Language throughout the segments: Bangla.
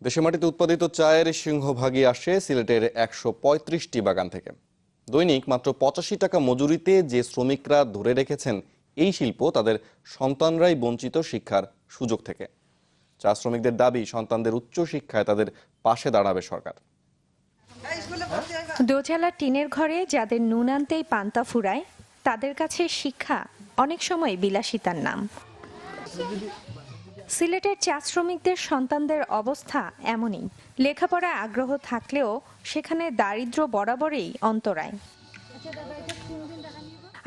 দেশের মাটিতে উৎপাদিত চায়ের সিংহভাগই আসে সিলেটের ১৩৫টি বাগান থেকে। দৈনিক মাত্র ৮৫ টাকা মজুরিতে যে শ্রমিকরা ধরে রেখেছেন এই শিল্প, তাদের সন্তানরাই বঞ্চিত শিক্ষার সুযোগ থেকে। চা শ্রমিকদের দাবি, সন্তানদের উচ্চ শিক্ষায় তাদের পাশে দাঁড়াবে সরকার। দোচালা টিনের ঘরে যাদের নুন আনতেই পান্তা ফুরায়, তাদের কাছে শিক্ষা অনেক সময় বিলাসিতার নাম। সিলেটের চা শ্রমিকদের সন্তানদের অবস্থা এমনই। লেখাপড়ায় আগ্রহ থাকলেও সেখানে দারিদ্র্য বরাবরই অন্তরায়।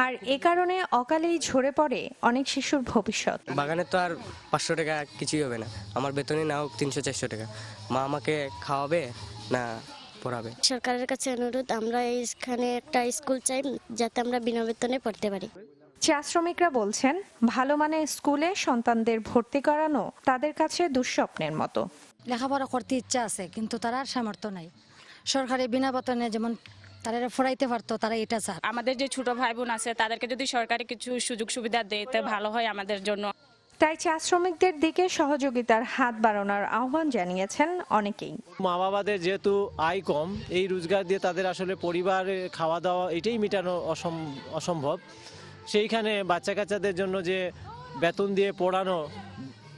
আর এ কারণে অকালেই ঝরে পড়ে অনেক শিশুর ভবিষ্যৎ। বাগানে তো আর ৫০০ টাকা কিছুই হবে না, আমার বেতনই না হোক ৩০০-৪০০ টাকা। মা আমাকে খাওয়াবে না পড়াবে। সরকারের কাছে অনুরোধ, আমরা এইখানে একটা স্কুল চাই যাতে আমরা বিনা বেতনে পড়তে পারি। চা শ্রমিকরা বলছেন, ভালো মানের স্কুলে সন্তানদের ভর্তি করানো তাদের কাছে দুঃস্বপ্নের মতো। লেখাপড়া করতে ইচ্ছা আছে, কিন্তু তারা আর সামর্থ্য নাই। সরকারি বিনা বেতনে যেমন তারা পড়াইতে পারতো, তারা এটা চায়। আমাদের যে ছোট ভাই বোন আছে তাদেরকে যদি সরকারি কিছু সুযোগ সুবিধা দেয় তা ভালো হয় আমাদের জন্য। তাই চা শ্রমিকদের দিকে সহযোগিতার হাত বাড়ানোর আহ্বান জানিয়েছেন অনেকেই। মা বাবাদের যেহেতু আয় কম, এই রোজগার দিয়ে তাদের আসলে পরিবারে খাওয়া দাওয়া এটাই মেটানো অসম্ভব। সেইখানে বাচ্চা কাচ্চাদের জন্য যে বেতন দিয়ে পড়ানো,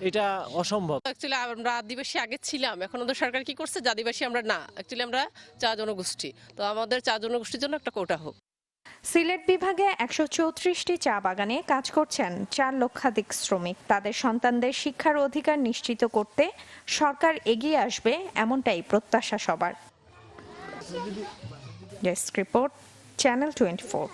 এটা অসম্ভব। অ্যাকচুয়ালি আমরা আদিবাসী আগে ছিলাম, এখন তো সরকার কি করছে, আদিবাসী আমরা না, অ্যাকচুয়ালি আমরা চা জনগোষ্ঠী। তো আমাদের চা জনগোষ্ঠীর জন্য একটা কোটা হোক। সিলেট বিভাগে ১৩৪টি চা বাগানে কাজ করছেন ৪ লক্ষাধিক শ্রমিক। তাদের সন্তানদের শিক্ষার অধিকার নিশ্চিত করতে সরকার এগিয়ে আসবে, এমনটাই প্রত্যাশা সবার। Desk report, channel 24।